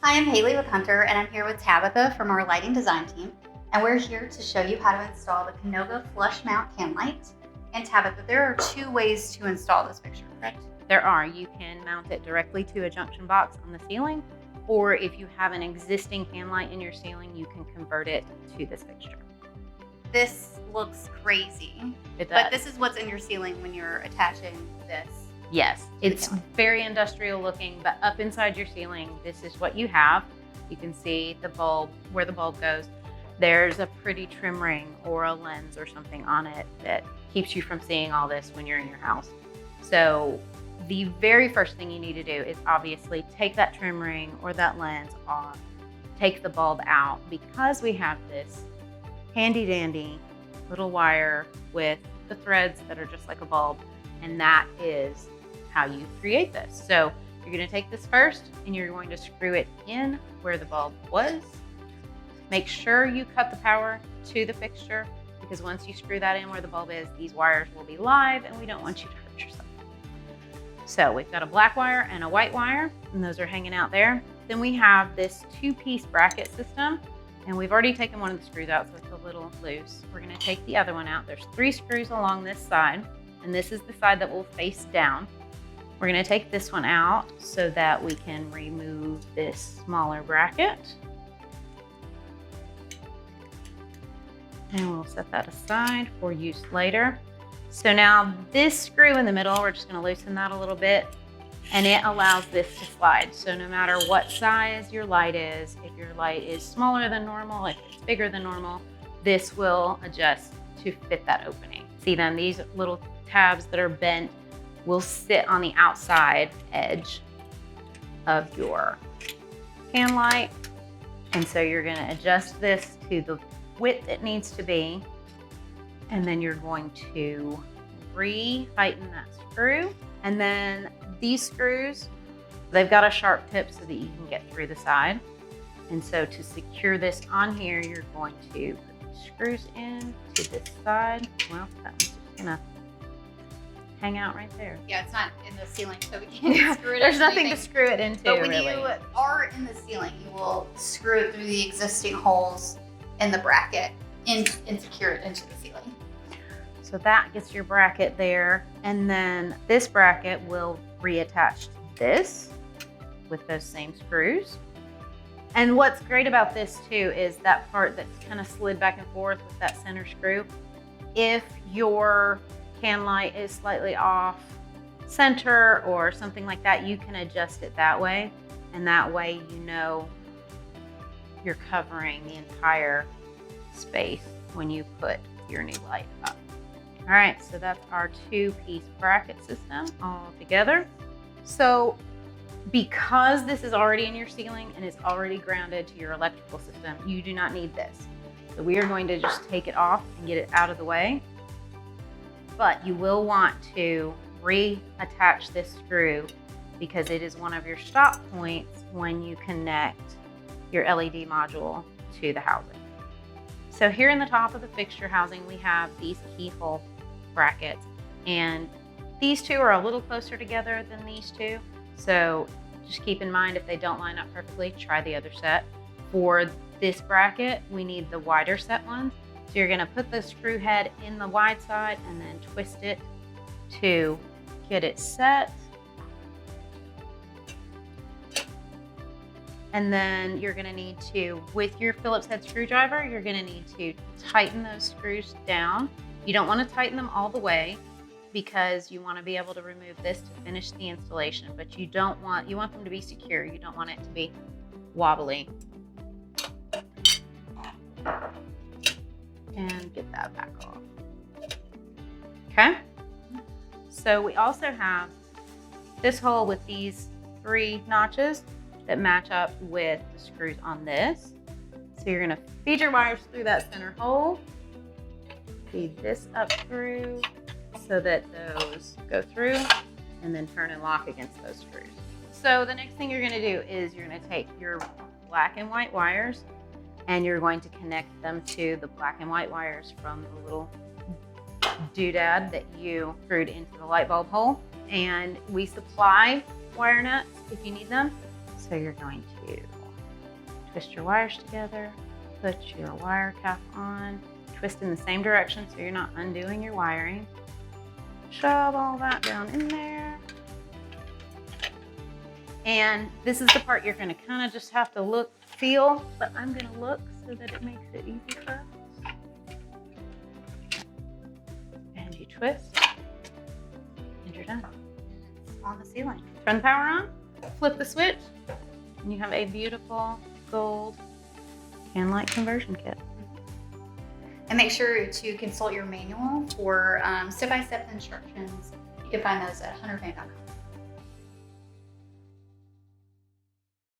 Hi, I'm Haley with Hunter, and I'm here with Tabitha from our lighting design team. And we're here to show you how to install the Canoga Flush Mount can light. And Tabitha, there are two ways to install this fixture, correct? There are. You can mount it directly to a junction box on the ceiling, or if you have an existing can light in your ceiling, you can convert it to this fixture. This looks crazy. It does. But this is what's in your ceiling when you're attaching this. Yes, it's very industrial looking, but up inside your ceiling, this is what you have. You can see the bulb, where the bulb goes. There's a pretty trim ring or a lens or something on it that keeps you from seeing all this when you're in your house. So the very first thing you need to do is obviously take that trim ring or that lens off, take the bulb out, because we have this handy dandy little wire with the threads that are just like a bulb, and that is how you create this. So you're going to take this first and you're going to screw it in where the bulb was. Make sure you cut the power to the fixture, because once you screw that in where the bulb is, these wires will be live and we don't want you to hurt yourself. So we've got a black wire and a white wire, and those are hanging out there. Then we have this two-piece bracket system, and we've already taken one of the screws out, so it's a little loose. We're going to take the other one out. There's 3 screws along this side, and this is the side that will face down. We're going to take this one out so that we can remove this smaller bracket. And we'll set that aside for use later. So now this screw in the middle, we're just going to loosen that a little bit, and it allows this to slide. So no matter what size your light is, if your light is smaller than normal, if it's bigger than normal, this will adjust to fit that opening. See then, these little tabs that are bent will sit on the outside edge of your can light. And so you're going to adjust this to the width it needs to be, and then you're going to re-tighten that screw. And then these screws, they've got a sharp tip so that you can get through the side. And so to secure this on here, you're going to put the screws in to this side. Well, that one's just gonna hang out right there. Yeah, it's not in the ceiling, so we can't screw it There's into nothing anything. to screw it into, But when really. you are in the ceiling, you will screw it through the existing holes in the bracket and secure it into the ceiling. So that gets your bracket there, and then this bracket will reattach to this with those same screws. And what's great about this too is that part that's kind of slid back and forth with that center screw. If your can light is slightly off center or something like that, you can adjust it that way, and that way you know you're covering the entire space when you put your new light up. All right, so that's our 2-piece bracket system all together. So because this is already in your ceiling and is already grounded to your electrical system, you do not need this. So we are going to just take it off and get it out of the way. But you will want to reattach this screw, because it is one of your stop points when you connect your LED module to the housing. So here in the top of the fixture housing, we have these keyhole brackets, and these two are a little closer together than these two. So just keep in mind, if they don't line up perfectly, try the other set. For this bracket, we need the wider set ones. So you're gonna put the screw head in the wide side and then twist it to get it set. And then you're gonna need to, with your Phillips head screwdriver, you're gonna need to tighten those screws down. You don't wanna tighten them all the way, because you wanna be able to remove this to finish the installation, but you want them to be secure. You don't want it to be wobbly. And get that back off. Okay? So we also have this hole with these 3 notches that match up with the screws on this. So you're gonna feed your wires through that center hole, feed this up through so that those go through, and then turn and lock against those screws. So the next thing you're gonna do is you're gonna take your black and white wires, and you're going to connect them to the black and white wires from the little doodad that you screwed into the light bulb hole. And we supply wire nuts if you need them. So you're going to Twist your wires together, put your wire cap on, twist in the same direction so you're not undoing your wiring. Shove all that down in there. And this is the part you're gonna kind of just have to look, feel, but I'm gonna look so that it makes it easy for us. And you twist, and you're done. On the ceiling. Turn the power on, flip the switch, and you have a beautiful gold can light conversion kit. And make sure to consult your manual for step-by-step instructions. You can find those at hunterfan.com.